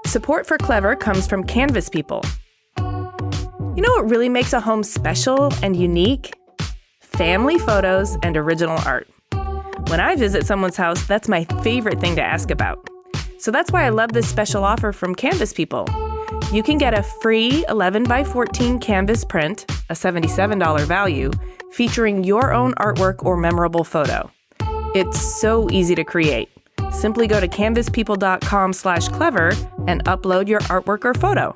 Support for Clever comes from Canvas People. You know what really makes a home special and unique? Family photos and original art. When I visit someone's house, that's my favorite thing to ask about. So that's why I love this special offer from Canvas People. You can get a free 11 by 14 canvas print, a $77 value, featuring your own artwork or memorable photo. It's so easy to create. Simply go to canvaspeople.com/clever and upload your artwork or photo.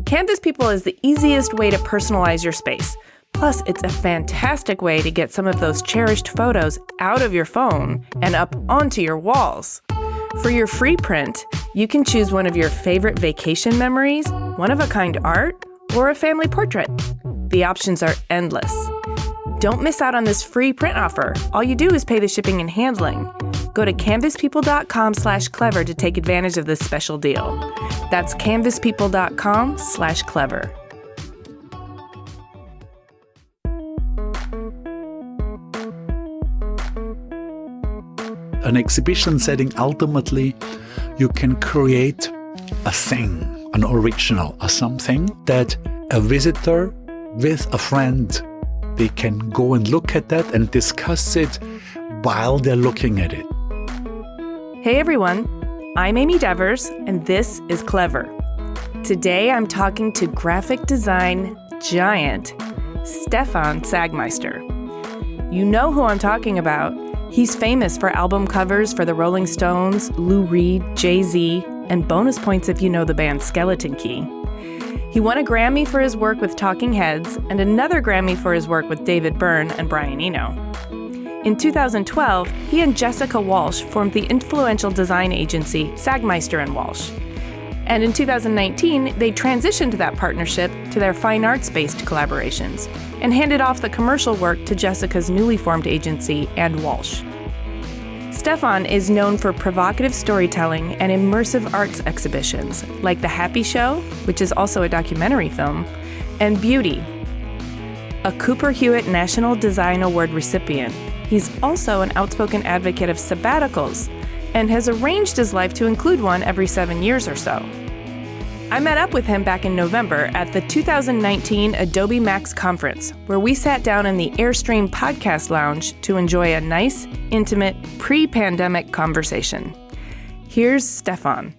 Canvas People is the easiest way to personalize your space. Plus, it's a fantastic way to get some of those cherished photos out of your phone and up onto your walls. For your free print, you can choose one of your favorite vacation memories, one-of-a-kind art, or a family portrait. The options are endless. Don't miss out on this free print offer. All you do is pay the shipping and handling. Go to canvaspeople.com/clever to take advantage of this special deal. That's canvaspeople.com/clever. An exhibition setting, ultimately, you can create a thing, an original, or something that a visitor with a friend, they can go and look at that and discuss it while they're looking at it. Hey everyone, I'm Amy Devers, and this is Clever. Today I'm talking to graphic design giant Stefan Sagmeister. You know who I'm talking about. He's famous for album covers for the Rolling Stones, Lou Reed, Jay-Z, and bonus points if you know the band Skeleton Key. He won a Grammy for his work with Talking Heads and another Grammy for his work with David Byrne and Brian Eno. In 2012, he and Jessica Walsh formed the influential design agency Sagmeister & Walsh. And in 2019, they transitioned that partnership to their fine arts-based collaborations and handed off the commercial work to Jessica's newly formed agency, and Walsh. Stefan is known for provocative storytelling and immersive arts exhibitions, like The Happy Show, which is also a documentary film, and Beauty. A Cooper Hewitt National Design Award recipient, he's also an outspoken advocate of sabbaticals and has arranged his life to include one every 7 years or so. I met up with him back in November at the 2019 Adobe Max conference, where we sat down in the Airstream podcast lounge to enjoy a nice, intimate, pre-pandemic conversation. Here's Stefan.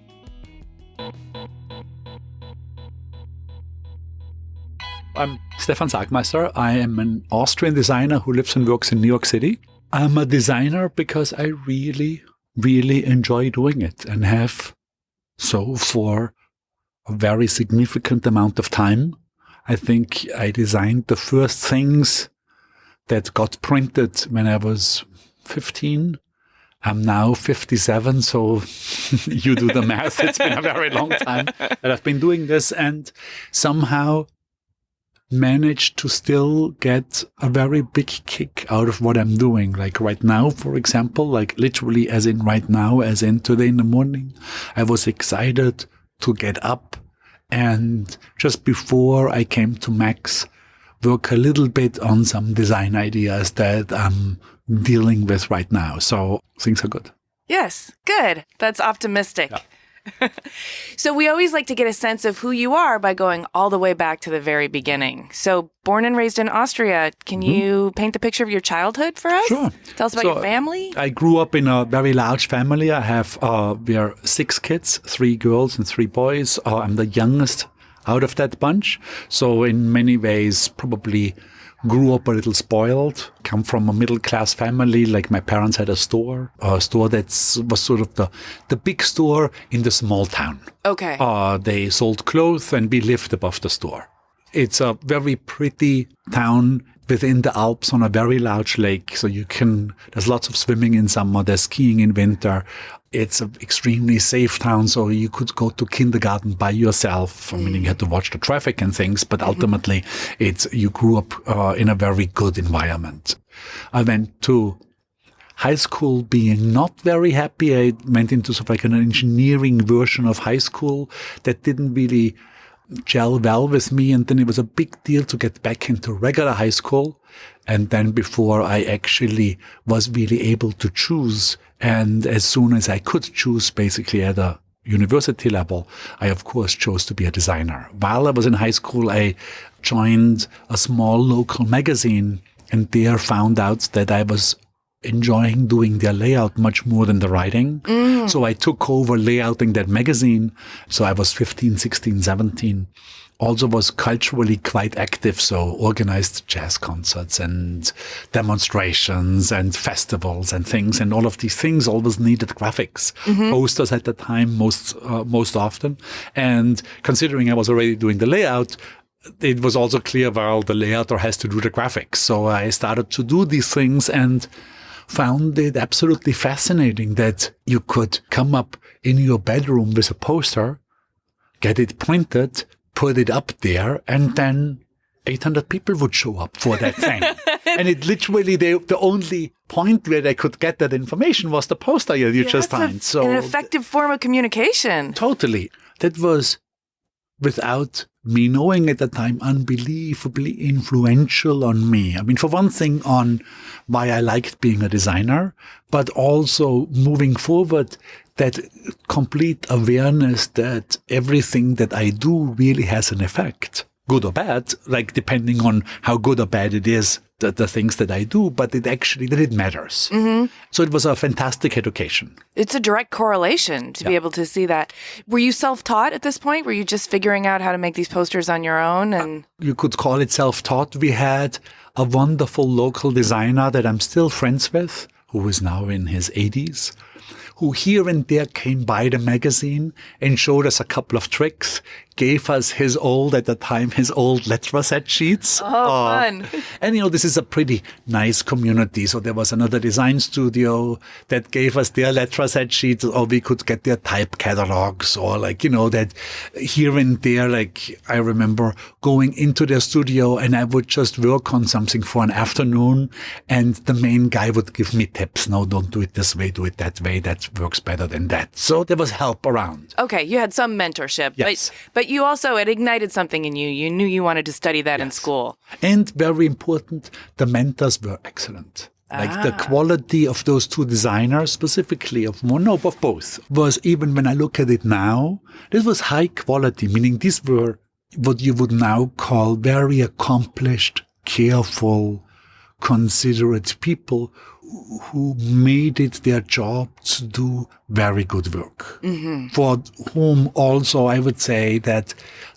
I'm Stefan Sagmeister. I am an Austrian designer who lives and works in New York City. I'm a designer because I really enjoy doing it and have so for a very significant amount of time. I think I designed the first things that got printed when I was 15. I'm now 57, so you do the math. It's been a very long time that I've been doing this, and somehow managed to still get a very big kick out of what I'm doing. Like right now, for example, like literally as in right now, as in today in the morning, I was excited to get up and just before I came to Max, work a little bit on some design ideas that I'm dealing with right now. So things are good. Yes, good. That's optimistic. Yeah. So we always like to get a sense of who you are by going all the way back to the very beginning. So born and raised in Austria, can you paint the picture of your childhood for us? Sure. Tell us about your family. I grew up in a very large family. I have, we are 6 kids, 3 girls and 3 boys. I'm the youngest out of that bunch. So in many ways, probably grew up a little spoiled, come from a middle-class family. Like my parents had a store that was sort of the big store in the small town. Okay. They sold clothes and we lived above the store. It's a very pretty town within the Alps on a very large lake. So there's lots of swimming in summer, there's skiing in winter. It's an extremely safe town, so you could go to kindergarten by yourself. I mean, you had to watch the traffic and things, but ultimately you grew up in a very good environment. I went to high school being not very happy. I went into sort of like an engineering version of high school that didn't really gel well with me. And then it was a big deal to get back into regular high school. And then before I actually was really able to choose, and as soon as I could choose, basically at a university level, I of course chose to be a designer. While I was in high school, I joined a small local magazine and there found out that I was enjoying doing their layout much more than the writing. So I took over layouting that magazine. So I was 15, 16, 17. Also was culturally quite active, so organized jazz concerts and demonstrations and festivals and things. And all of these things always needed graphics, posters at the time most often. And considering I was already doing the layout, it was also clear, well, the layouter has to do the graphics. So I started to do these things and found it absolutely fascinating that you could come up in your bedroom with a poster, get it printed, put it up there, and then 800 people would show up for that thing. And it literally, the only point where they could get that information was the poster you just signed. So an effective form of communication. Totally. That was, without me knowing at the time, unbelievably influential on me. I mean, for one thing, on why I liked being a designer, but also moving forward, that complete awareness that everything that I do really has an effect, good or bad, like depending on how good or bad it is, the things that I do, but that it matters. So it was a fantastic education. It's a direct correlation to be able to see that. Were you self-taught at this point? Were you just figuring out how to make these posters on your own? And you could call it self-taught. We had a wonderful local designer that I'm still friends with, who is now in his 80s, who here and there came by the magazine and showed us a couple of tricks, gave us his old letter set sheets. Oh, fun. And, this is a pretty nice community. So there was another design studio that gave us their letter set sheets, or we could get their type catalogs, or that here and there, I remember going into their studio and I would just work on something for an afternoon and the main guy would give me tips. No, don't do it this way, do it that way. That works better than that. So there was help around. Okay, you had some mentorship. Yes. But you also, it ignited something in you. You knew you wanted to study that in school. And very important, the mentors were excellent. The quality of those two designers, specifically of both, was, even when I look at it now, this was high quality, meaning these were what you would now call very accomplished, careful, considerate people who made it their job to do very good work. For whom also I would say that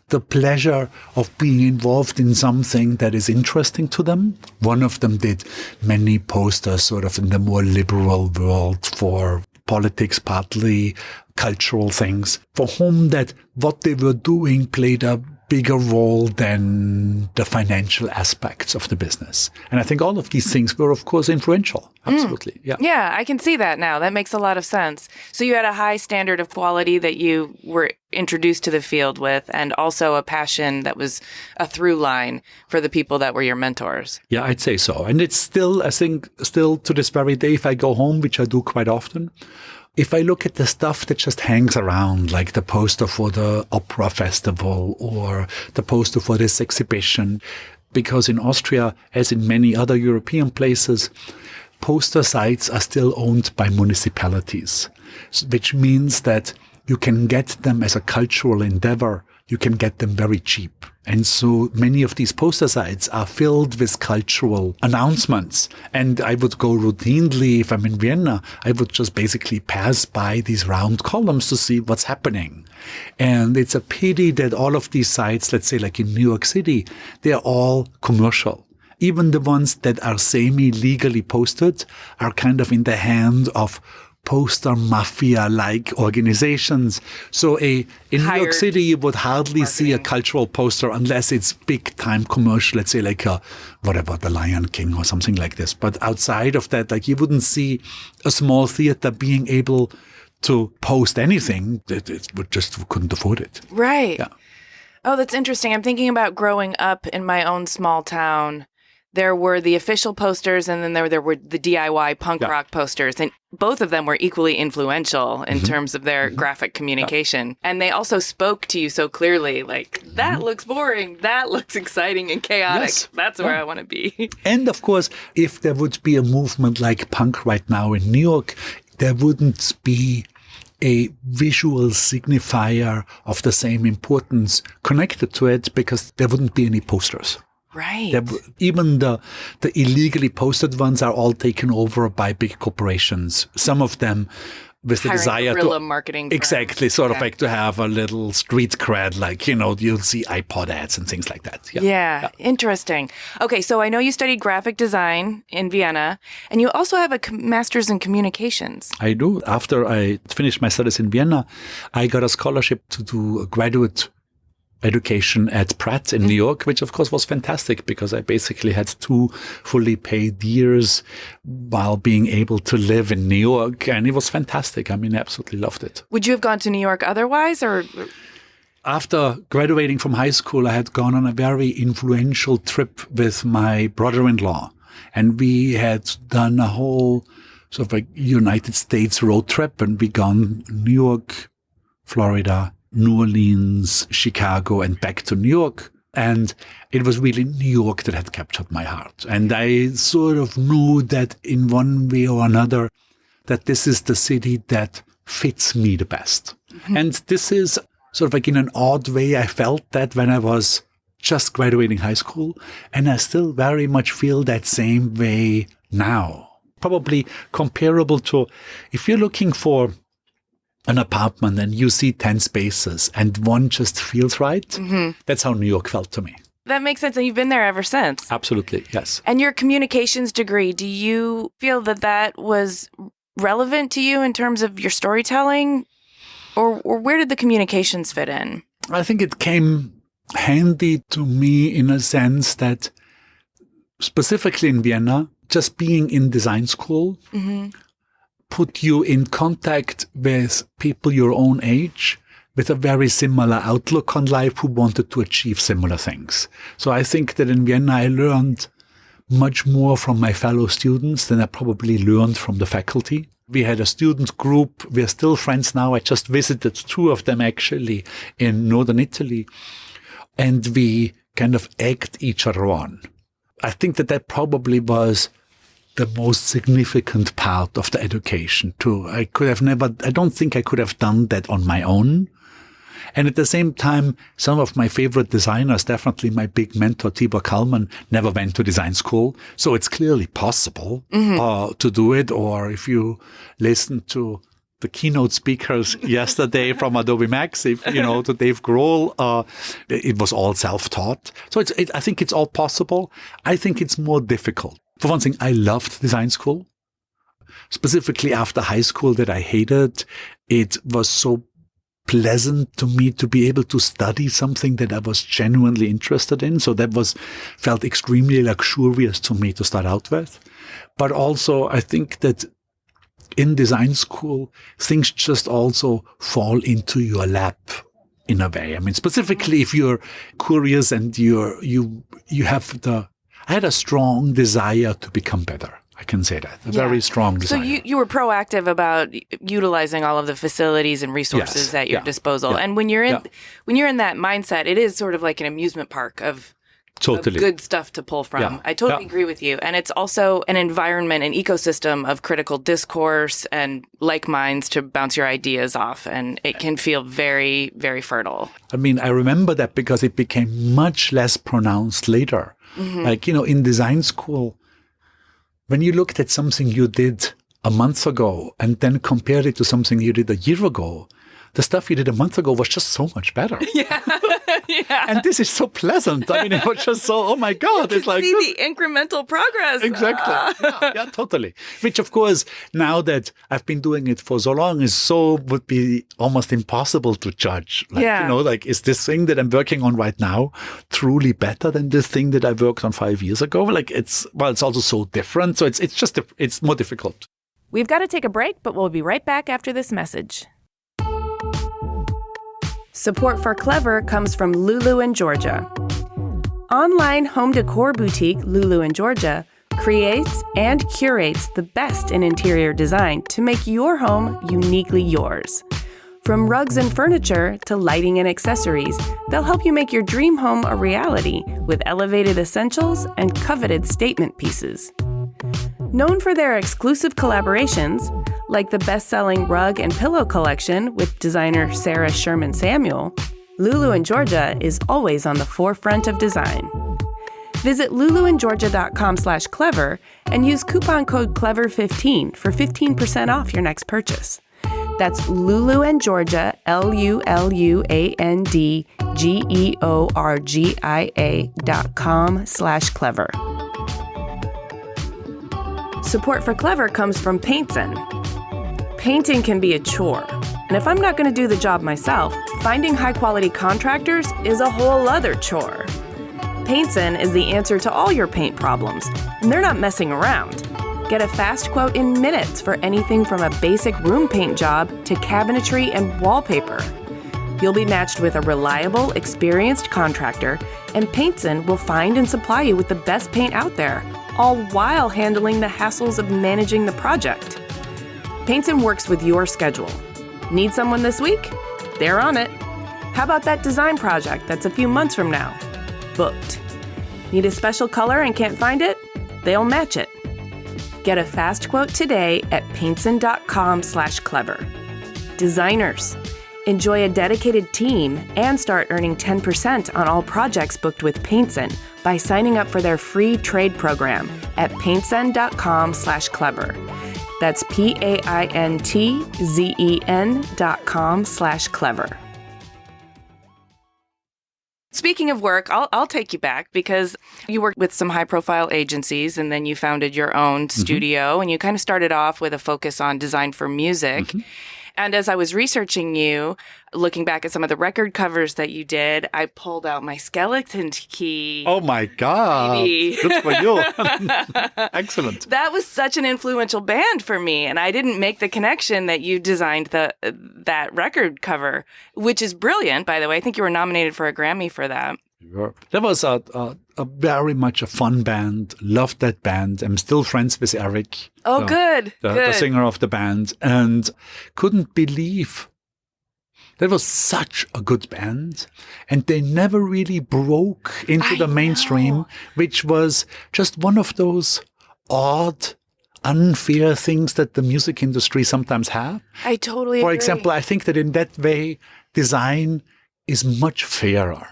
the pleasure of being involved in something that is interesting to them. One of them did many posters sort of in the more liberal world for politics, partly cultural things, for whom that what they were doing played a bigger role than the financial aspects of the business. And I think all of these things were, of course, influential. Absolutely. Yeah. Yeah, I can see that now. That makes a lot of sense. So you had a high standard of quality that you were introduced to the field with, and also a passion that was a through line for the people that were your mentors. Yeah, I'd say so. And it's still, I think, still to this very day, if I go home, which I do quite often, if I look at the stuff that just hangs around, like the poster for the opera festival or the poster for this exhibition, because in Austria, as in many other European places, poster sites are still owned by municipalities, which means that you can get them as a cultural endeavor. You can get them very cheap. And so many of these poster sites are filled with cultural announcements. And I would go routinely, if I'm in Vienna, I would just basically pass by these round columns to see what's happening. And it's a pity that all of these sites, let's say like in New York City, they're all commercial. Even the ones that are semi-legally posted are kind of in the hand of poster mafia-like organizations. So in New York City, you would hardly see a cultural poster unless it's big-time commercial, let's say like the Lion King or something like this. But outside of that, you wouldn't see a small theater being able to post anything. It couldn't afford it. Right. Yeah. Oh, that's interesting. I'm thinking about growing up in my own small town. There were the official posters, and then there were the DIY punk rock posters. And both of them were equally influential in terms of their graphic communication. Yeah. And they also spoke to you so clearly, like, that looks boring, that looks exciting and chaotic. Yes. That's where I want to be. And of course, if there would be a movement like punk right now in New York, there wouldn't be a visual signifier of the same importance connected to it, because there wouldn't be any posters. Right. Even the illegally posted ones are all taken over by big corporations. Some of them with the desire guerrilla marketing firms. Exactly, sort of like to have a little street cred, like, you'll see iPod ads and things like that. Yeah. Interesting. Okay, so I know you studied graphic design in Vienna, and you also have a master's in communications. I do. After I finished my studies in Vienna, I got a scholarship to do a graduate education at Pratt in New York, which of course was fantastic, because I basically had 2 fully paid years while being able to live in New York, and it was fantastic. I mean, I absolutely loved it. Would you have gone to New York otherwise, or? After graduating from high school, I had gone on a very influential trip with my brother-in-law, and we had done a whole sort of like United States road trip, and we gone New York, Florida, New Orleans, Chicago, and back to New York. And it was really New York that had captured my heart. And I sort of knew that in one way or another, that this is the city that fits me the best. Mm-hmm. And this is sort of like, in an odd way, I felt that when I was just graduating high school. And I still very much feel that same way now. Probably comparable to, if you're looking for an apartment and you see 10 spaces and one just feels right. Mm-hmm. That's how New York felt to me. That makes sense. And you've been there ever since. Absolutely, yes. And your communications degree, do you feel that was relevant to you in terms of your storytelling? Or where did the communications fit in? I think it came handy to me in a sense that, specifically in Vienna, just being in design school, mm-hmm. put you in contact with people your own age with a very similar outlook on life who wanted to achieve similar things. So I think that in Vienna I learned much more from my fellow students than I probably learned from the faculty. We had a student group. We're still friends now. I just visited 2 of them actually in northern Italy, and we kind of egged each other on. I think that probably was the most significant part of the education too. I don't think I could have done that on my own. And at the same time, some of my favorite designers, definitely my big mentor, Tibor Kalman, never went to design school. So it's clearly possible to do it. Or if you listen to the keynote speakers yesterday from Adobe Max, to Dave Grohl, it was all self-taught. So I think it's all possible. I think it's more difficult. For one thing, I loved design school. Specifically after high school that I hated, it was so pleasant to me to be able to study something that I was genuinely interested in. So that felt extremely luxurious to me to start out with. But also, I think that in design school, things just also fall into your lap in a way. I mean, specifically if you're curious and you have I had a strong desire to become better. I can say that. A very strong desire. So you were proactive about utilizing all of the facilities and resources at your disposal. Yeah. And when you're in that mindset, it is sort of like an amusement park of good stuff to pull from. Yeah. I totally agree with you. And it's also an environment, an ecosystem of critical discourse and like minds to bounce your ideas off. And it can feel very, very fertile. I mean, I remember that because it became much less pronounced later. Mm-hmm. Like, in design school, when you looked at something you did a month ago and then compared it to something you did a year ago, the stuff you did a month ago was just so much better. Yeah. And this is so pleasant. I mean, it was just so, oh my God. It's like, see the incremental progress. Exactly. Yeah, totally. Which, of course, now that I've been doing it for so long, would be almost impossible to judge. Is this thing that I'm working on right now truly better than this thing that I worked on 5 years ago? It's also so different. So it's more difficult. We've got to take a break, but we'll be right back after this message. Support for Clever comes from Lulu in Georgia. Online home decor boutique Lulu in Georgia creates and curates the best in interior design to make your home uniquely yours. From rugs and furniture to lighting and accessories, they'll help you make your dream home a reality with elevated essentials and coveted statement pieces. Known for their exclusive collaborations, Like the best-selling rug and pillow collection with designer Sarah Sherman Samuel, Lulu in Georgia is always on the forefront of design. Visit luluingeorgia.com/clever and use coupon code CLEVER15 for 15% off your next purchase. That's Lulu and Georgia, LULUANDGEORGIA.com/clever. Support for Clever comes from Paintson. Painting can be a chore, and if I'm not going to do the job myself, finding high-quality contractors is a whole other chore. Paintson is the answer to all your paint problems, and they're not messing around. Get a fast quote in minutes for anything from a basic room paint job to cabinetry and wallpaper. You'll be matched with a reliable, experienced contractor, and Paintson will find and supply you with the best paint out there, all while handling the hassles of managing the project. Paintson works with your schedule. Need someone this week? They're on it. How about that design project that's a few months from now? Booked. Need a special color and can't find it? They'll match it. Get a fast quote today at paintson.com/clever. Designers, enjoy a dedicated team and start earning 10% on all projects booked with Paintson by signing up for their free trade program at paintson.com/clever. That's PAINTZEN.com/clever. Speaking of work, I'll take you back because you worked with some high-profile agencies and then you founded your own studio and you kind of started off with a focus on design for music. And as I was researching you, looking back at some of the record covers that you did, I pulled out my Skeleton Key. Oh my God. CD. Good for you. Excellent. That was such an influential band for me. And I didn't make the connection that you designed that record cover, which is brilliant, by the way. I think you were nominated for a Grammy for that. That was a very much a fun band. Loved that band. I'm still friends with Eric. Oh, good. The singer of the band. And couldn't believe that was such a good band. And they never really broke into the mainstream, which was just one of those odd, unfair things that the music industry sometimes have. I totally agree. For example, I think that in that way, design is much fairer.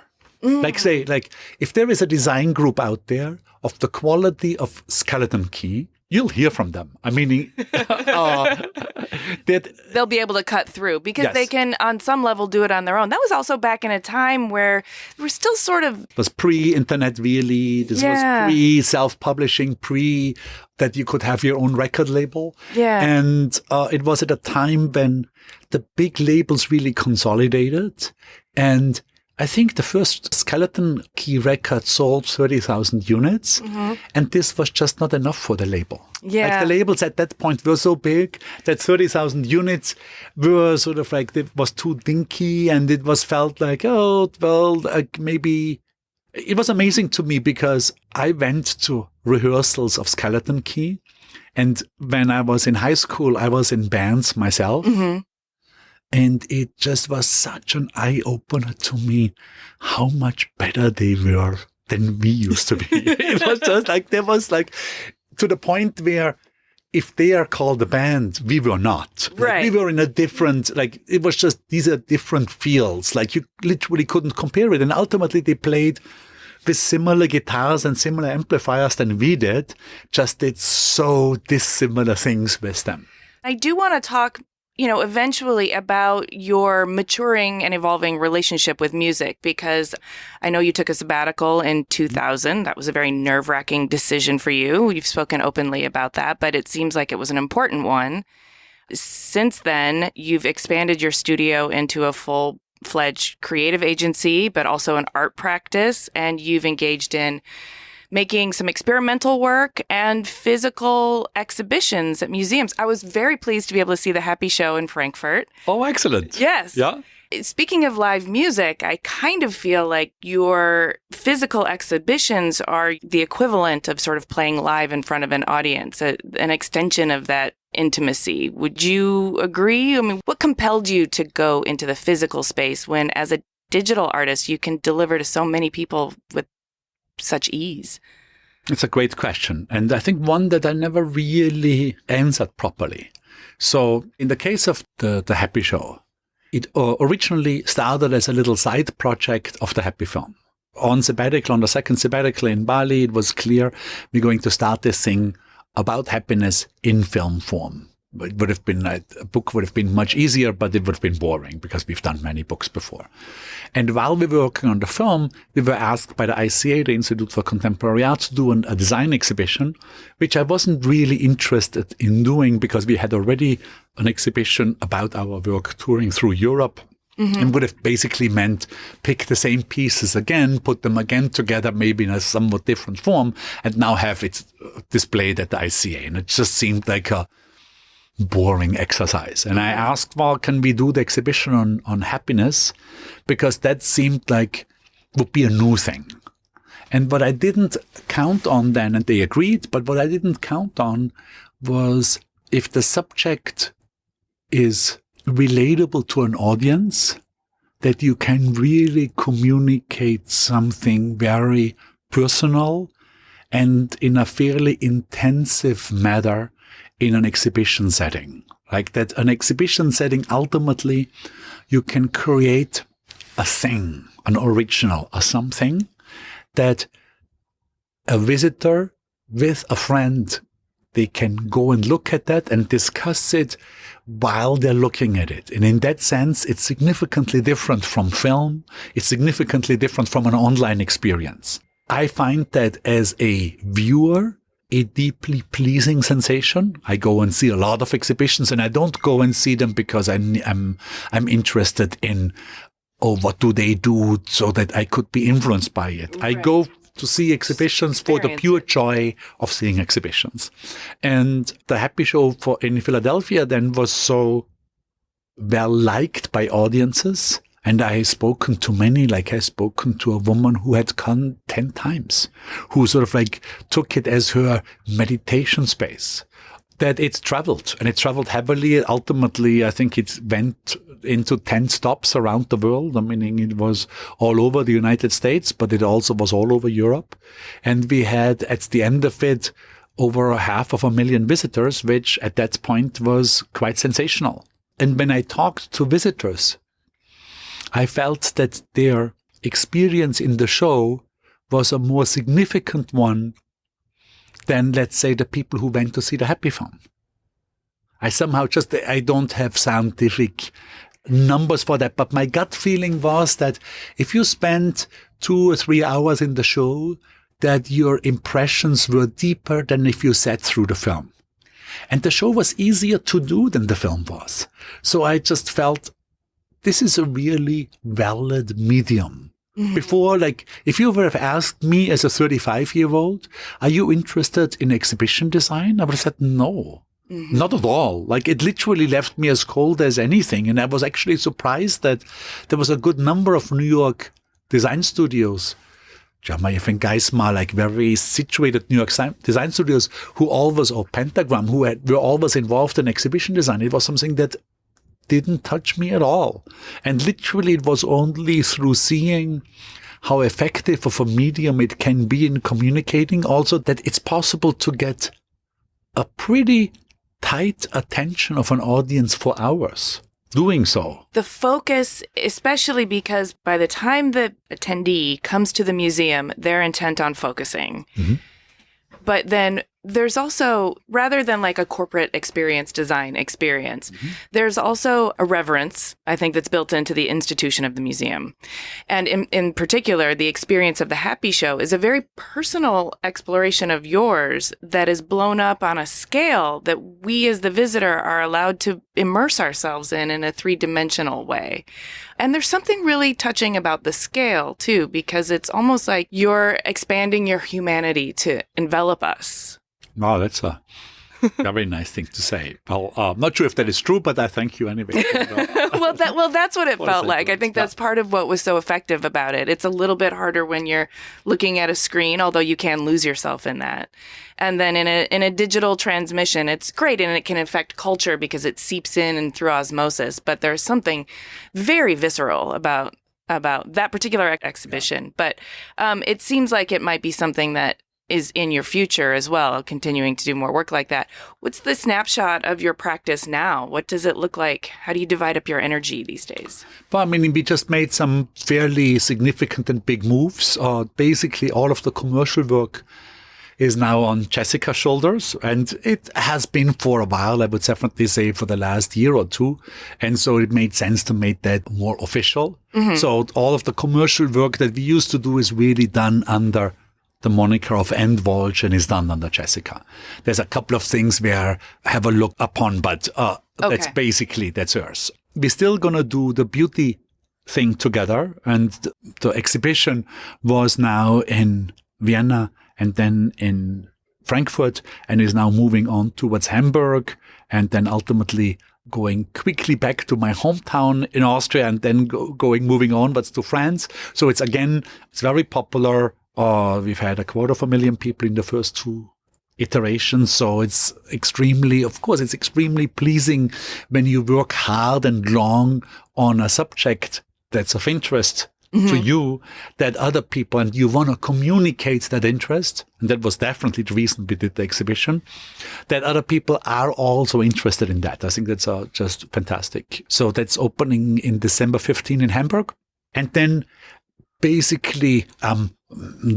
Like if there is a design group out there of the quality of Skeleton Key, you'll hear from them. I mean, they'll be able to cut through because they can, on some level, do it on their own. That was also back in a time where we're still sort of... It was pre-internet, really. This was pre-self-publishing, that you could have your own record label. Yeah. And it was at a time when the big labels really consolidated. And I think the first Skeleton Key record sold 30,000 units, and this was just not enough for the label. Yeah. Like the labels at that point were so big that 30,000 units were sort of like, it was too dinky, and it was felt like, maybe... It was amazing to me because I went to rehearsals of Skeleton Key, and when I was in high school, I was in bands myself. And it just was such an eye-opener to me how much better they were than we used to be. It was just like, there was like, to the point where if they are called a band, we were not. Right. Like, we were in a different, it was just, these are different fields. Like you literally couldn't compare it. And ultimately they played with similar guitars and similar amplifiers than we did, just did so dissimilar things with them. I do want to talk eventually about your maturing and evolving relationship with music, because I know you took a sabbatical in 2000. That was a very nerve-wracking decision for you. You've spoken openly about that, but it seems like it was an important one. Since then, you've expanded your studio into a full-fledged creative agency, but also an art practice, and you've engaged in making some experimental work and physical exhibitions at museums. I was very pleased to be able to see the Happy Show in Frankfurt. Oh, excellent. Yes. Yeah. Speaking of live music, I kind of feel like your physical exhibitions are the equivalent of sort of playing live in front of an audience, an extension of that intimacy. Would you agree? I mean, what compelled you to go into the physical space when, as a digital artist, you can deliver to so many people with such ease? It's a great question. And I think one that I never really answered properly. So in the case of the Happy Show, it originally started as a little side project of the Happy Film. On the second sabbatical in Bali, it was clear we're going to start this thing about happiness in film form. It would have been, a book would have been much easier, but it would have been boring because we've done many books before. And while we were working on the film, we were asked by the ICA, the Institute for Contemporary Art, to do a design exhibition, which I wasn't really interested in doing because we had already an exhibition about our work touring through Europe. Mm-hmm. And would have basically meant pick the same pieces again, put them again together, maybe in a somewhat different form, and now have it displayed at the ICA. And it just seemed like a boring exercise. And I asked, well, can we do the exhibition on happiness? Because that seemed like would be a new thing. And what I didn't count on then, and they agreed, but what I didn't count on was if the subject is relatable to an audience, that you can really communicate something very personal and in a fairly intensive manner in an exhibition setting. Like that an exhibition setting, ultimately, you can create a thing, an original, a something that a visitor with a friend, they can go and look at that and discuss it while they're looking at it. And in that sense, it's significantly different from film. It's significantly different from an online experience. I find that as a viewer, a deeply pleasing sensation. I go and see a lot of exhibitions, and I don't go and see them because I'm interested in, what do they do so that I could be influenced by it. Right. I go to see exhibitions for the pure joy of seeing exhibitions. And the Happy Show in Philadelphia then was so well liked by audiences. And I have spoken to many, like I spoken to a woman who had come 10 times, who sort of like took it as her meditation space. That it traveled, and it traveled heavily. Ultimately, I think it went into 10 stops around the world. Meaning it was all over the United States, but it also was all over Europe. And we had, at the end of it, over 500,000 visitors, which at that point was quite sensational. And when I talked to visitors, I felt that their experience in the show was a more significant one than, let's say, the people who went to see the Happy Film. I don't have scientific numbers for that, but my gut feeling was that if you spent 2 or 3 hours in the show, that your impressions were deeper than if you sat through the film. And the show was easier to do than the film was. So I just felt this is a really valid medium. Mm-hmm. Before, like, if you would have asked me as a 35-year-old, are you interested in exhibition design? I would have said no, not at all. Like, it literally left me as cold as anything. And I was actually surprised that there was a good number of New York design studios, even Geismar, like very situated New York design studios, who always, or Pentagram, were always involved in exhibition design. It was something that didn't touch me at all. And literally it was only through seeing how effective of a medium it can be in communicating, also that it's possible to get a pretty tight attention of an audience for hours doing so. The focus, especially because by the time the attendee comes to the museum, they're intent on focusing. Mm-hmm. But then there's also, rather than like a corporate design experience, there's also a reverence, I think, that's built into the institution of the museum. And in particular, the experience of the Happy Show is a very personal exploration of yours that is blown up on a scale that we as the visitor are allowed to immerse ourselves in a 3-dimensional way. And there's something really touching about the scale, too, because it's almost like you're expanding your humanity to envelop us. Wow, that's a very nice thing to say. Well, I'm not sure if that is true, but I thank you anyway. Well, that's what it felt like. I think that's part of what was so effective about it. It's a little bit harder when you're looking at a screen, although you can lose yourself in that. And then in a digital transmission, it's great, and it can affect culture because it seeps in and through osmosis. But there's something very visceral about that particular exhibition. But it seems like it might be something that is in your future as well, continuing to do more work like that. What's the snapshot of your practice now? What does it look like? How do you divide up your energy these days? Well, I mean, we just made some fairly significant and big moves. Basically, all of the commercial work is now on Jessica's shoulders, and it has been for a while, I would definitely say, for the last year or two. And so it made sense to make that more official. So all of the commercial work that we used to do is really done under the moniker of Endwalch and is done under Jessica. There's a couple of things where I have a look upon, but that's hers. We're still going to do the beauty thing together. And the exhibition was now in Vienna and then in Frankfurt and is now moving on towards Hamburg and then ultimately going quickly back to my hometown in Austria and then moving onwards to France. So it's very popular. We've had 250,000 people in the first 2 iterations. So it's extremely pleasing when you work hard and long on a subject that's of interest to you, that other people, and you want to communicate that interest. And that was definitely the reason we did the exhibition, that other people are also interested in that. I think that's just fantastic. So that's opening in December 15 in Hamburg. And then basically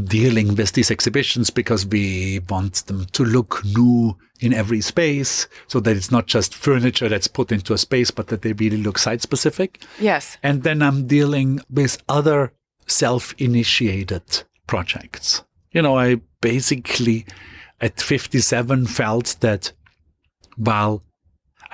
dealing with these exhibitions because we want them to look new in every space, so that it's not just furniture that's put into a space, but that they really look site-specific. Yes. And then I'm dealing with other self-initiated projects. I basically at 57 felt that, well,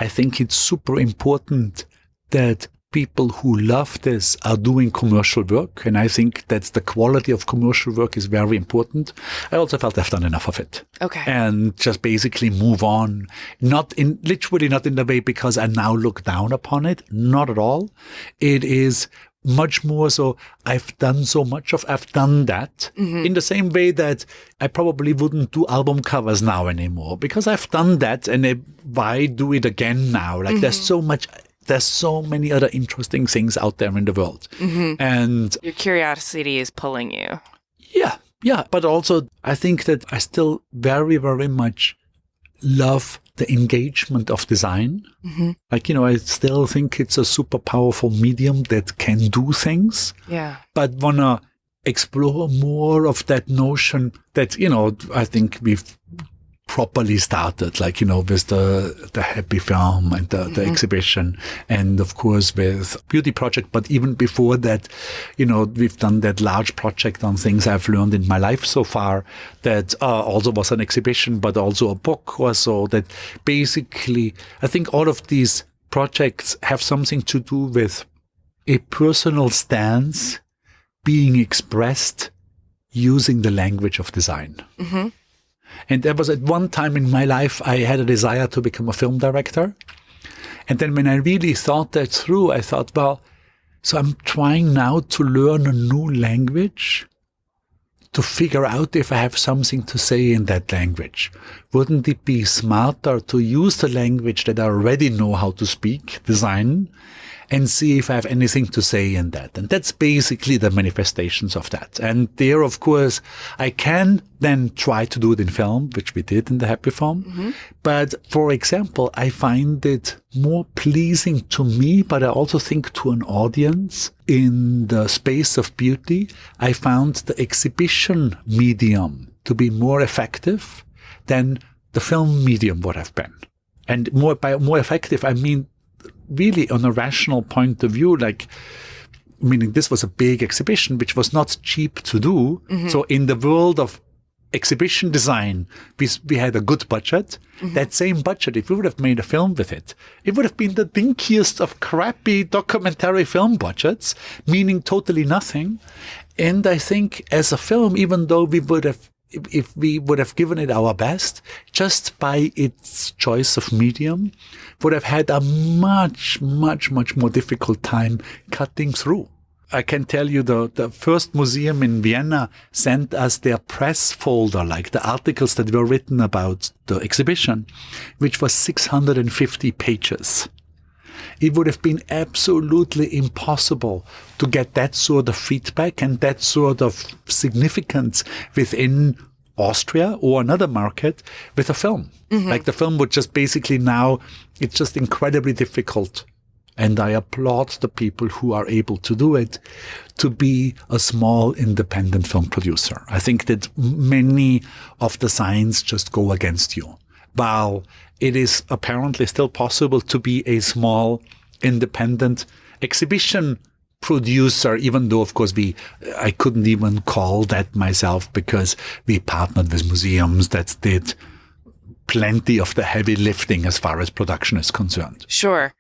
I think it's super important that people who love this are doing commercial work. And I think that the quality of commercial work is very important. I also felt I've done enough of it. Okay. And just basically move on. Literally not in the way because I now look down upon it. Not at all. It is much more so I've done that in the same way that I probably wouldn't do album covers now anymore because I've done that. And why do it again now? Like there's so many other interesting things out there in the world. And your curiosity is pulling you. Yeah. But also, I think that I still very, very much love the engagement of design. I still think it's a super powerful medium that can do things. Yeah. But want to explore more of that notion that, I think we've properly started, with the Happy Film and the exhibition, and of course with Beauty Project. But even before that, we've done that large project on things I've learned in my life so far that also was an exhibition, but also a book or so. That basically, I think all of these projects have something to do with a personal stance being expressed using the language of design. And there was at one time in my life, I had a desire to become a film director. And then when I really thought that through, I thought, well, so I'm trying now to learn a new language to figure out if I have something to say in that language. Wouldn't it be smarter to use the language that I already know how to speak, design, and see if I have anything to say in that? And that's basically the manifestations of that. And there, of course, I can then try to do it in film, which we did in the Happy Film. But for example, I find it more pleasing to me, but I also think to an audience in the space of beauty. I found the exhibition medium to be more effective than the film medium would have been. And by more effective, I mean really on a rational point of view, meaning this was a big exhibition, which was not cheap to do. So in the world of exhibition design, we had a good budget. That same budget, if we would have made a film with it, it would have been the dinkiest of crappy documentary film budgets, meaning totally nothing. And I think as a film, even though if we would have given it our best, just by its choice of medium, would have had a much, much, much more difficult time cutting through. I can tell you the first museum in Vienna sent us their press folder, like the articles that were written about the exhibition, which was 650 pages. It would have been absolutely impossible to get that sort of feedback and that sort of significance within Austria or another market with a film. Like the film would just basically now, it's just incredibly difficult. And I applaud the people who are able to do it, to be a small independent film producer. I think that many of the signs just go against you. While it is apparently still possible to be a small independent exhibition producer, even though, of course, I couldn't even call that myself because we partnered with museums that did plenty of the heavy lifting as far as production is concerned. Sure.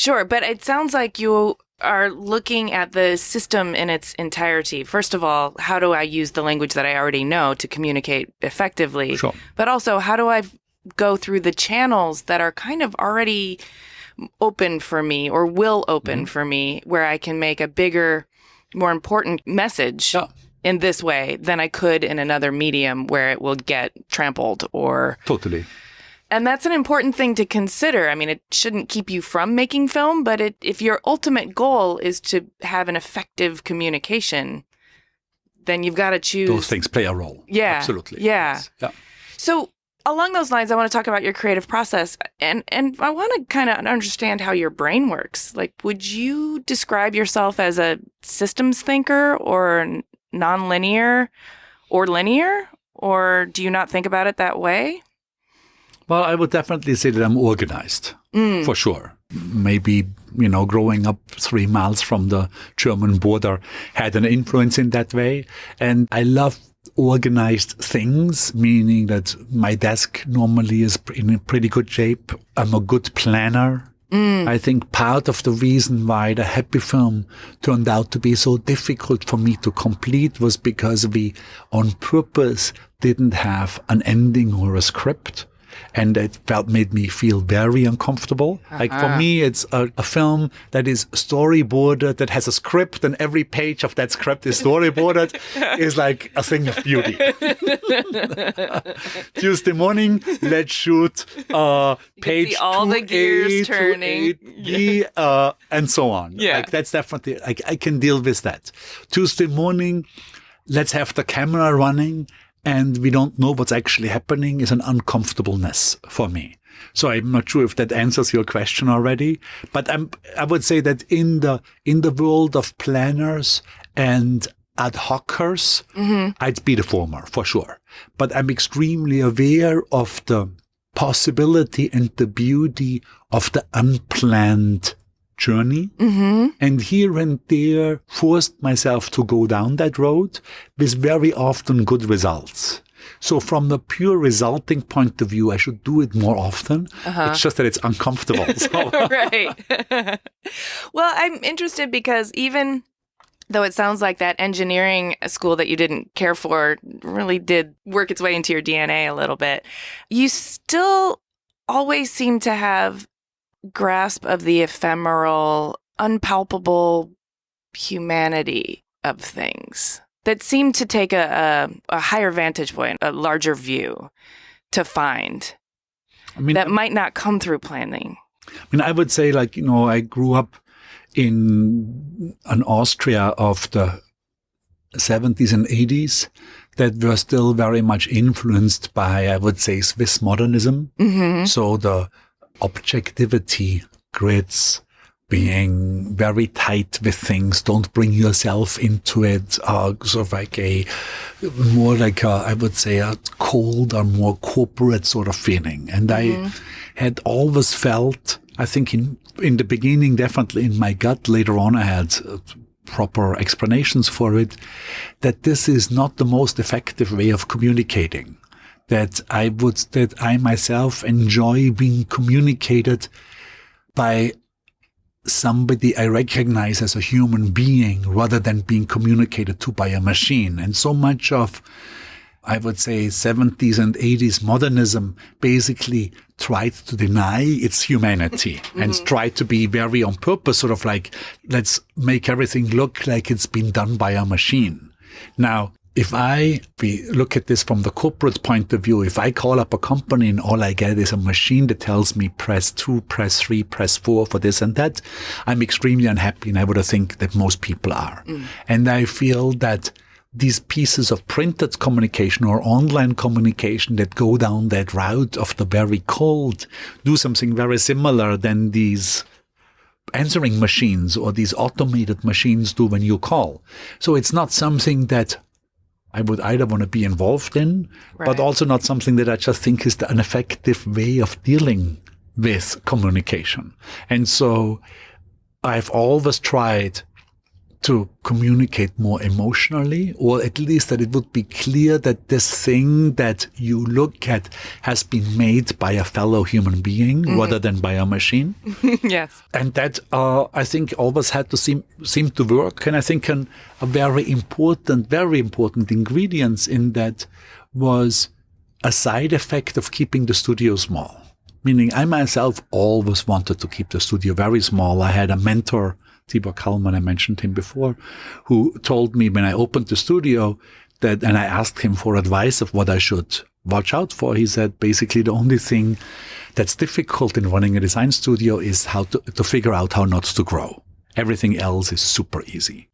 But it sounds like you are looking at the system in its entirety. First of all, how do I use the language that I already know to communicate effectively? Sure. But also, how do I go through the channels that are kind of already open for me or will open for me, where I can make a bigger, more important message in this way than I could in another medium where it will get trampled or... Totally. And that's an important thing to consider. I mean, it shouldn't keep you from making film, but if your ultimate goal is to have an effective communication, then you've got to choose... Those things play a role. Yeah. Absolutely. Yeah. Yes. Yeah. So along those lines, I want to talk about your creative process. And I want to kind of understand how your brain works. Like, would you describe yourself as a systems thinker or nonlinear or linear? Or do you not think about it that way? Well, I would definitely say that I'm organized, for sure. Maybe, growing up 3 miles from the German border had an influence in that way. And I love organized things, meaning that my desk normally is in pretty good shape. I'm a good planner. I think part of the reason why the Happy Film turned out to be so difficult for me to complete was because we, on purpose, didn't have an ending or a script. And it made me feel very uncomfortable. Like for me, it's a film that is storyboarded, that has a script, and every page of that script is storyboarded, is like a thing of beauty. Tuesday morning, let's shoot page all the gears turning, and so on. Yeah. Like that's definitely, I can deal with that. Tuesday morning, let's have the camera running, and we don't know what's actually happening is an uncomfortableness for me. So I'm not sure if that answers your question already, but I would say that in the world of planners and ad hocers, I'd be the former for sure. But I'm extremely aware of the possibility and the beauty of the unplanned journey, and here and there forced myself to go down that road with very often good results. So from the pure resulting point of view, I should do it more often. It's just that it's uncomfortable. So. Right. Well, I'm interested because even though it sounds like that engineering school that you didn't care for really did work its way into your DNA a little bit, you still always seem to have grasp of the ephemeral, unpalpable humanity of things that seem to take a higher vantage point, a larger view to find that might not come through planning. I would say, I grew up in an Austria of the 70s and 80s that were still very much influenced by, I would say, Swiss modernism. So the objectivity, grids, being very tight with things, don't bring yourself into it, sort of like I would say a cold or more corporate sort of feeling. And I had always felt, I think in the beginning, definitely in my gut, later on I had proper explanations for it, that this is not the most effective way of communicating. That I myself enjoy being communicated by somebody I recognize as a human being rather than being communicated to by a machine. And so much of, I would say, 70s and 80s modernism basically tried to deny its humanity and tried to be very on purpose, sort of like, let's make everything look like it's been done by a machine. Now, if we look at this from the corporate point of view, if I call up a company and all I get is a machine that tells me press 2, press 3, press 4 for this and that, I'm extremely unhappy, and I would think that most people are. And I feel that these pieces of printed communication or online communication that go down that route of the very cold do something very similar than these answering machines or these automated machines do when you call. So it's not something that I would either want to be involved in, but also not something that I just think is an effective way of dealing with communication. And so I've always tried to communicate more emotionally, or at least that it would be clear that this thing that you look at has been made by a fellow human being rather than by a machine. Yes. And that, I think, always had to seem to work. And I think a very important ingredient in that was a side effect of keeping the studio small. Meaning I myself always wanted to keep the studio very small. I had a mentor, Tibor Kalman, I mentioned him before, who told me when I opened the studio that, and I asked him for advice of what I should watch out for. He said, basically, the only thing that's difficult in running a design studio is how to figure out how not to grow. Everything else is super easy.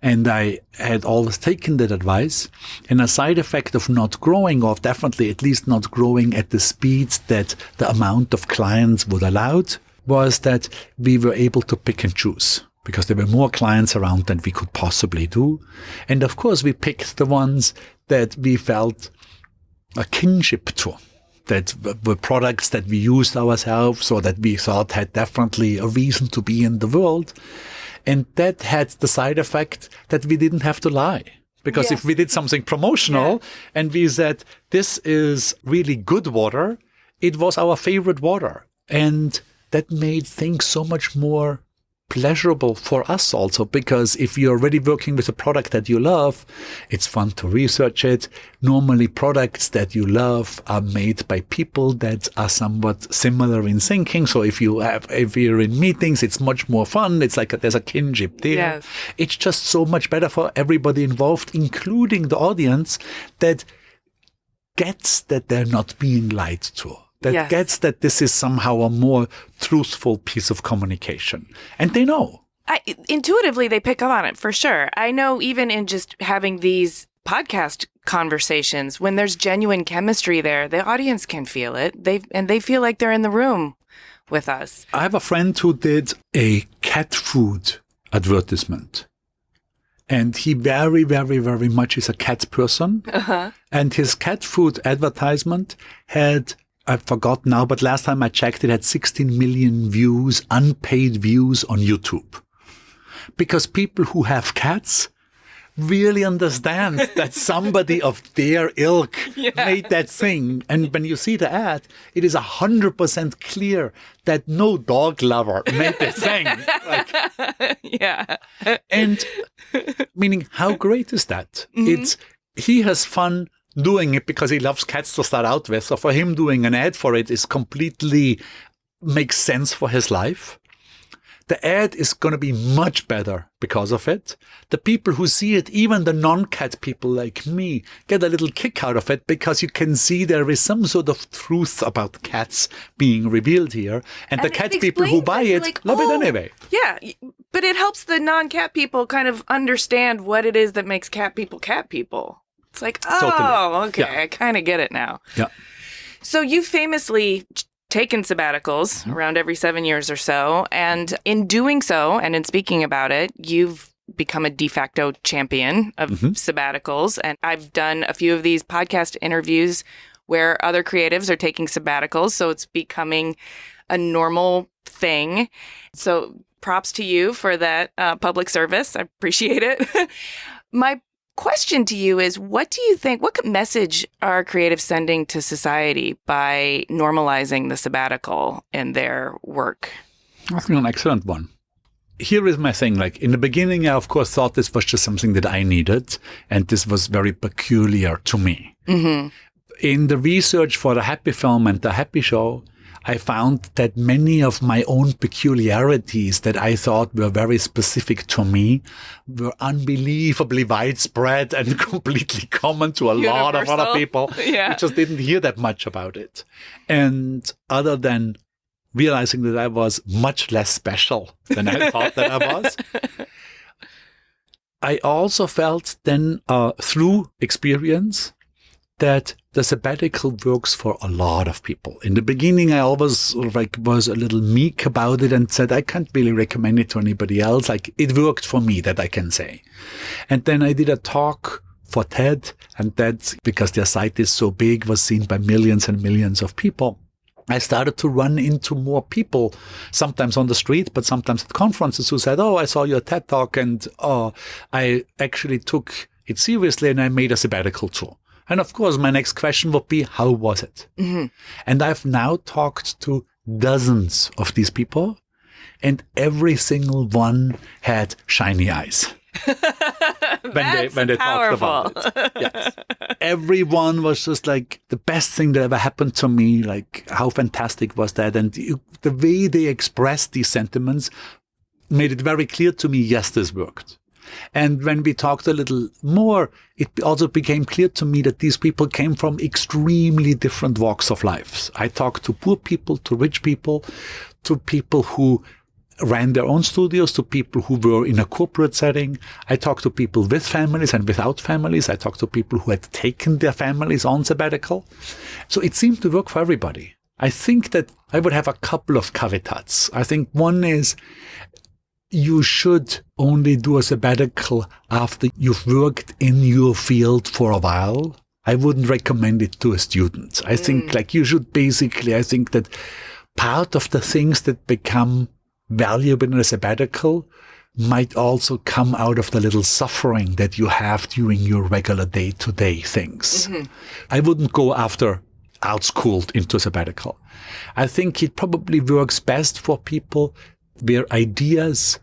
And I had always taken that advice. And a side effect of not growing, or definitely at least not growing at the speed that the amount of clients would allow, was that we were able to pick and choose, because there were more clients around than we could possibly do. And of course, we picked the ones that we felt a kinship to, that were products that we used ourselves or that we thought had definitely a reason to be in the world. And that had the side effect that we didn't have to lie. Because if we did something promotional and we said, this is really good water, it was our favorite water. And that made things so much more pleasurable for us also, because if you're already working with a product that you love, it's fun to research it. Normally products that you love are made by people that are somewhat similar in thinking. So if you're in meetings, it's much more fun. It's like there's a kinship there. Yes. It's just so much better for everybody involved, including the audience, that gets that they're not being lied to. That gets that this is somehow a more truthful piece of communication. And they know. Intuitively, they pick up on it, for sure. I know even in just having these podcast conversations, when there's genuine chemistry there, the audience can feel it. They feel like they're in the room with us. I have a friend who did a cat food advertisement. And he very, very, very much is a cat person. Uh-huh. And his cat food advertisement had, I forgot now, but last time I checked, it had 16 million views, unpaid views on YouTube. Because people who have cats really understand that somebody of their ilk made that thing. And when you see the ad, it is 100% clear that no dog lover made this thing. And meaning, how great is that? Mm-hmm. He has fun doing it because he loves cats to start out with. So for him, doing an ad for it is completely makes sense for his life. The ad is going to be much better because of it. The people who see it, even the non-cat people like me, get a little kick out of it because you can see there is some sort of truth about cats being revealed here. And the cat people who buy it love it anyway. Yeah, but it helps the non-cat people kind of understand what it is that makes cat people. It's like, oh, okay, I kind of get it now. Yeah. So you famously taken sabbaticals around every 7 years or so. And in doing so, and in speaking about it, you've become a de facto champion of sabbaticals. And I've done a few of these podcast interviews where other creatives are taking sabbaticals. So it's becoming a normal thing. So props to you for that public service. I appreciate it. My question to you is, what do you think, what message are creatives sending to society by normalizing the sabbatical in their work? I think an excellent one. Here is my thing. Like in the beginning, I of course thought this was just something that I needed, and this was very peculiar to me. Mm-hmm. In the research for the Happy Film and the Happy Show, I found that many of my own peculiarities that I thought were very specific to me were unbelievably widespread and completely common to a lot of other people. I just didn't hear that much about it. And other than realizing that I was much less special than I thought that I was, I also felt then through experience that the sabbatical works for a lot of people. In the beginning, I always sort of like was a little meek about it and said, I can't really recommend it to anybody else. Like, it worked for me, that I can say. And then I did a talk for TED, and that, because their site is so big, was seen by millions and millions of people. I started to run into more people, sometimes on the street, but sometimes at conferences, who said, oh, I saw your TED talk, and I actually took it seriously, and I made a sabbatical too. And of course, my next question would be, how was it? Mm-hmm. And I've now talked to dozens of these people, and every single one had shiny eyes. when they talked about it. Yes. Everyone was just like, the best thing that ever happened to me, like, how fantastic was that? And the way they expressed these sentiments made it very clear to me, yes, this worked. And when we talked a little more, it also became clear to me that these people came from extremely different walks of life. I talked to poor people, to rich people, to people who ran their own studios, to people who were in a corporate setting. I talked to people with families and without families. I talked to people who had taken their families on sabbatical. So it seemed to work for everybody. I think that I would have a couple of caveats. I think one is, you should only do a sabbatical after you've worked in your field for a while. I wouldn't recommend it to a student. I think like you should basically, I think that part of the things that become valuable in a sabbatical might also come out of the little suffering that you have during your regular day-to-day things. Mm-hmm. I wouldn't go after outschooled into a sabbatical. I think it probably works best for people where ideas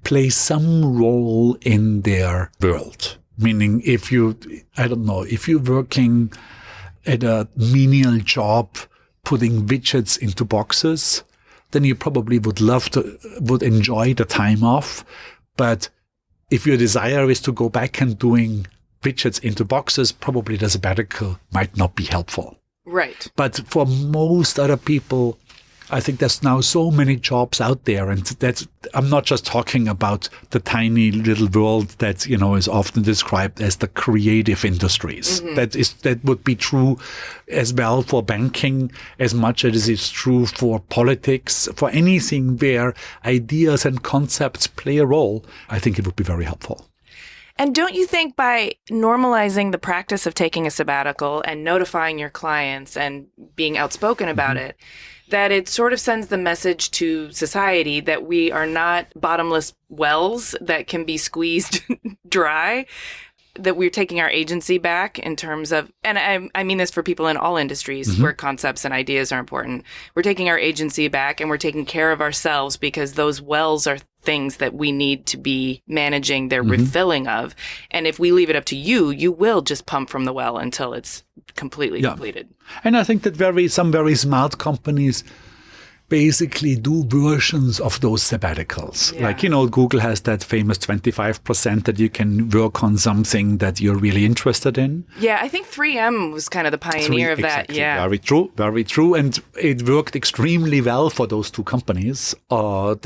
play some role in their world. Meaning if you're working at a menial job, putting widgets into boxes, then you probably would enjoy the time off. But if your desire is to go back and doing widgets into boxes, probably the sabbatical might not be helpful. Right. But for most other people, I think there's now so many jobs out there, and I'm not just talking about the tiny little world that, is often described as the creative industries. Mm-hmm. That would be true as well for banking as much as it's true for politics, for anything where ideas and concepts play a role. I think it would be very helpful. And don't you think by normalizing the practice of taking a sabbatical and notifying your clients and being outspoken about it, that it sort of sends the message to society that we are not bottomless wells that can be squeezed dry, that we're taking our agency back in terms of, and I mean this for people in all industries where concepts and ideas are important. We're taking our agency back and we're taking care of ourselves because those wells are things that we need to be managing their refilling of. And if we leave it up to you, you will just pump from the well until it's completely depleted. And I think that some very smart companies basically do versions of those sabbaticals. Yeah. Like, Google has that famous 25% that you can work on something that you're really interested in. Yeah, I think 3M was kind of the pioneer of that. Yeah. Very true, very true. And it worked extremely well for those two companies. So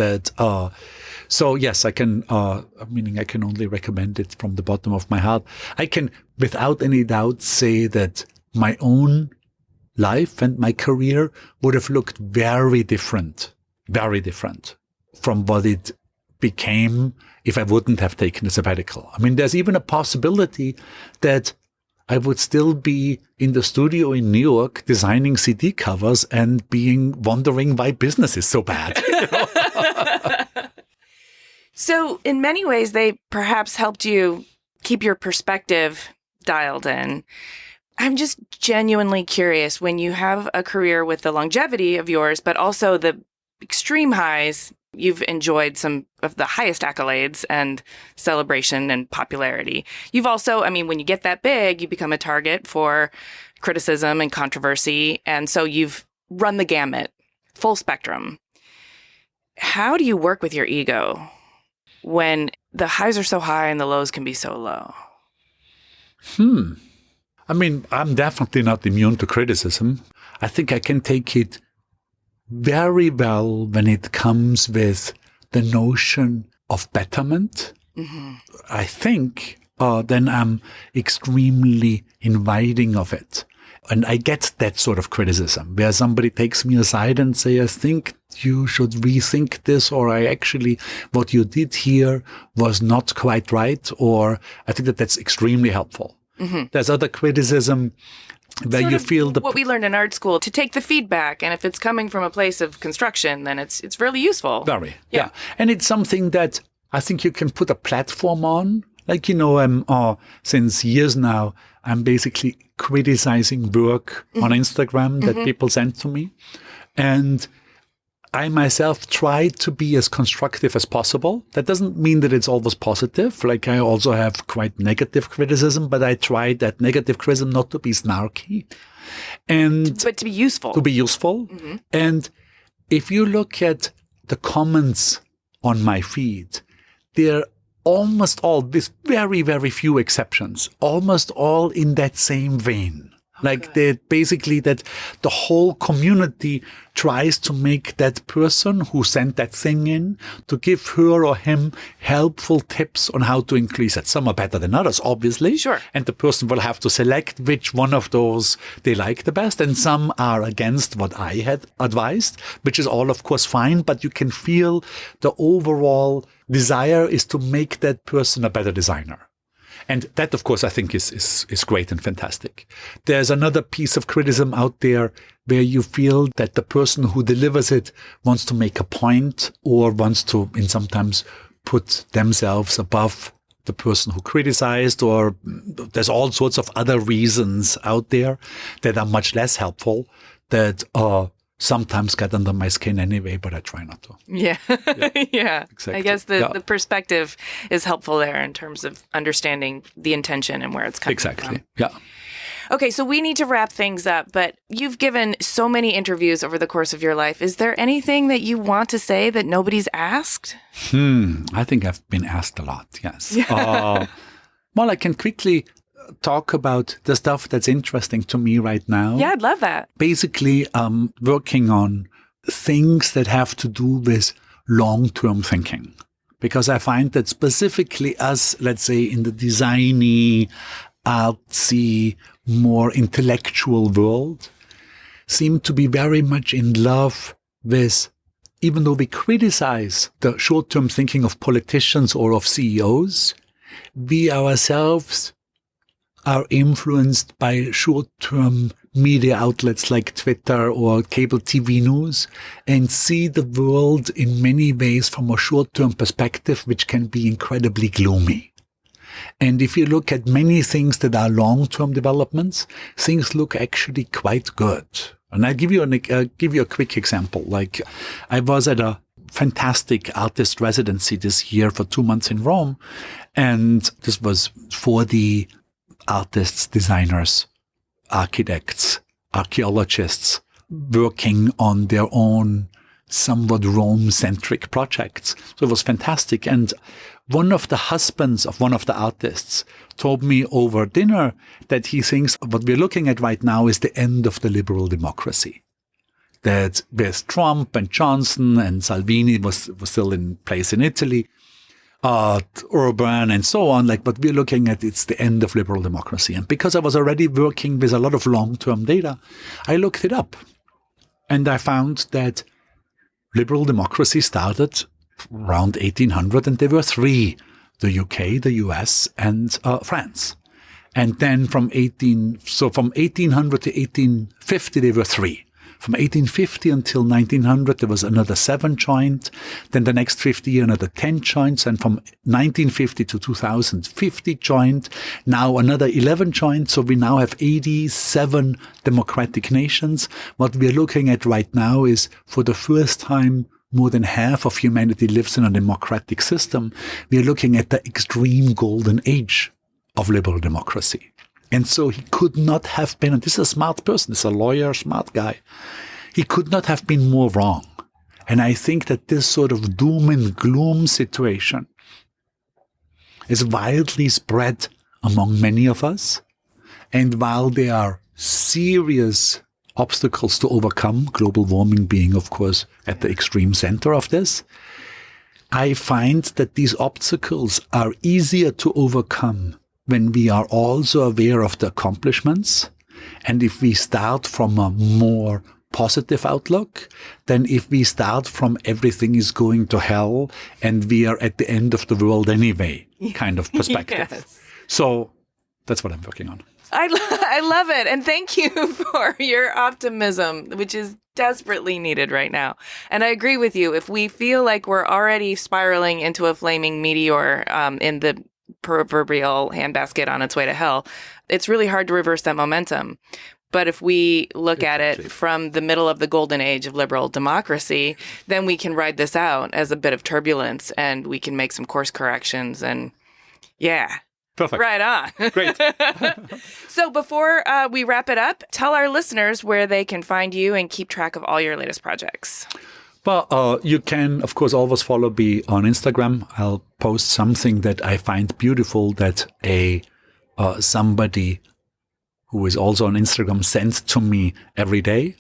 yes, I can, I can only recommend it from the bottom of my heart. I can, without any doubt, say that my own life and my career would have looked very different from what it became if I wouldn't have taken a sabbatical. I mean, there's even a possibility that I would still be in the studio in New York designing CD covers and wondering why business is so bad. So in many ways, they perhaps helped you keep your perspective dialed in. I'm just genuinely curious, when you have a career with the longevity of yours, but also the extreme highs, you've enjoyed some of the highest accolades and celebration and popularity. You've also, when you get that big, you become a target for criticism and controversy. And so you've run the gamut, full spectrum. How do you work with your ego when the highs are so high and the lows can be so low? I'm definitely not immune to criticism. I think I can take it very well when it comes with the notion of betterment I think, then I'm extremely inviting of it. And I get that sort of criticism where somebody takes me aside and say, I think you should rethink this, or what you did here was not quite right, or I think that's extremely helpful. There's other criticism where Sort you of feel what we learned in art school, to take the feedback, and if it's coming from a place of construction, then it's really useful. Very, yeah. And it's something that I think you can put a platform on. Like, since years now, I'm basically criticizing work on Instagram that people send to me. And I myself try to be as constructive as possible. That doesn't mean that it's always positive. Like, I also have quite negative criticism, but I try that negative criticism not to be snarky. But to be useful. And if you look at the comments on my feed, they're almost all, with very, very few exceptions, almost all in that same vein. Like that, basically, that the whole community tries to make that person who sent that thing in to give her or him helpful tips on how to increase it. Some are better than others, obviously. Sure. And the person will have to select which one of those they like the best. And some are against what I had advised, which is all, of course, fine. But you can feel the overall desire is to make that person a better designer. And that, of course, I think is great and fantastic. There's another piece of criticism out there where you feel that the person who delivers it wants to make a point or wants to, in sometimes, put themselves above the person who criticized, or there's all sorts of other reasons out there that are much less helpful, that sometimes get under my skin anyway, but I try not to. Yeah. Yeah. Exactly. I guess the perspective is helpful there in terms of understanding the intention and where it's coming from. Exactly. Yeah. Okay, so we need to wrap things up, but you've given so many interviews over the course of your life. Is there anything that you want to say that nobody's asked? I think I've been asked a lot, yes. Well, I can quickly talk about the stuff that's interesting to me right now. Yeah, I'd love that. Basically, I'm working on things that have to do with long-term thinking. Because I find that specifically us, let's say, in the designy, artsy, more intellectual world, seem to be very much in love with, even though we criticize the short-term thinking of politicians or of CEOs, we ourselves are influenced by short-term media outlets like Twitter or cable TV news and see the world in many ways from a short-term perspective, which can be incredibly gloomy. And if you look at many things that are long-term developments, things look actually quite good. And I'll give you a quick example. Like, I was at a fantastic artist residency this year for 2 months in Rome, and this was for the artists, designers, architects, archaeologists working on their own somewhat Rome-centric projects. So it was fantastic. And one of the husbands of one of the artists told me over dinner that he thinks what we're looking at right now is the end of the liberal democracy. That with Trump and Johnson and Salvini was still in place in Italy, Urban and so on, what we're looking at, it's the end of liberal democracy. And because I was already working with a lot of long-term data, I looked it up. And I found that liberal democracy started around 1800, and there were three: the UK, the US, and France. And then from 1800 to 1850, there were three. From 1850 until 1900, there was another 7 joined. Then the next 50 year, another 10 joints. And from 1950 to 2050 joined. Now another 11 joined. So we now have 87 democratic nations. What we're looking at right now is, for the first time, more than half of humanity lives in a democratic system. We're looking at the extreme golden age of liberal democracy. And so he could not have been, and this is a smart person, this is a lawyer, smart guy, he could not have been more wrong. And I think that this sort of doom and gloom situation is widely spread among many of us. And while there are serious obstacles to overcome, global warming being, of course, at the extreme center of this, I find that these obstacles are easier to overcome when we are also aware of the accomplishments. And if we start from a more positive outlook than if we start from everything is going to hell and we are at the end of the world anyway kind of perspective. Yes. So that's what I'm working on. I love it. And thank you for your optimism, which is desperately needed right now. And I agree with you. If we feel like we're already spiraling into a flaming meteor in the proverbial handbasket on its way to hell, it's really hard to reverse that momentum. But if we look at it from the middle of the golden age of liberal democracy, then we can ride this out as a bit of turbulence and we can make some course corrections and Perfect. Right on. Great. So before we wrap it up, tell our listeners where they can find you and keep track of all your latest projects. Well, you can, of course, always follow me on Instagram. I'll post something that I find beautiful that somebody who is also on Instagram sends to me every day.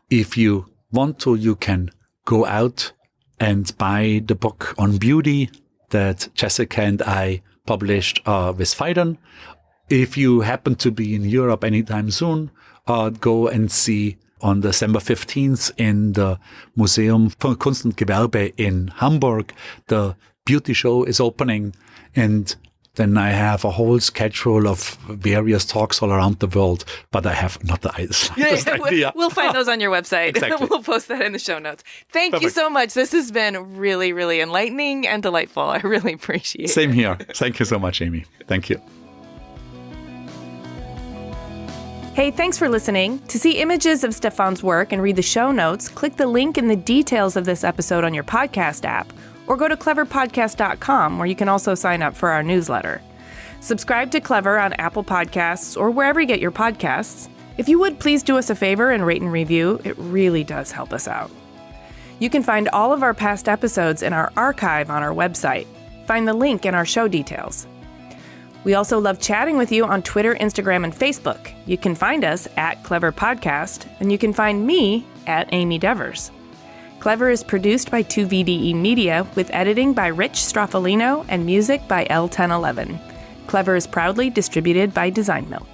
If you want to, you can go out and buy the book on beauty that Jessica and I published with Phaidon. If you happen to be in Europe anytime soon, go and see on December 15th in the Museum für Kunst und Gewerbe in Hamburg. The beauty show is opening, and then I have a whole schedule of various talks all around the world, but I have not the slightest idea. We'll find those on your website. Exactly. We'll post that in the show notes. Thank you Perfect. so much. This has been really, really enlightening and delightful. I really appreciate it. Same here. Thank you so much, Amy. Thank you. Hey, thanks for listening. To see images of Stefan's work and read the show notes, click the link in the details of this episode on your podcast app, or go to cleverpodcast.com, where you can also sign up for our newsletter. Subscribe to Clever on Apple Podcasts or wherever you get your podcasts. If you would, please do us a favor and rate and review. It really does help us out. You can find all of our past episodes in our archive on our website. Find the link in our show details. We also love chatting with you on Twitter, Instagram, and Facebook. You can find us at Clever Podcast, and you can find me at Amy Devers. Clever is produced by 2VDE Media, with editing by Rich Straffolino and music by L1011. Clever is proudly distributed by Design Milk.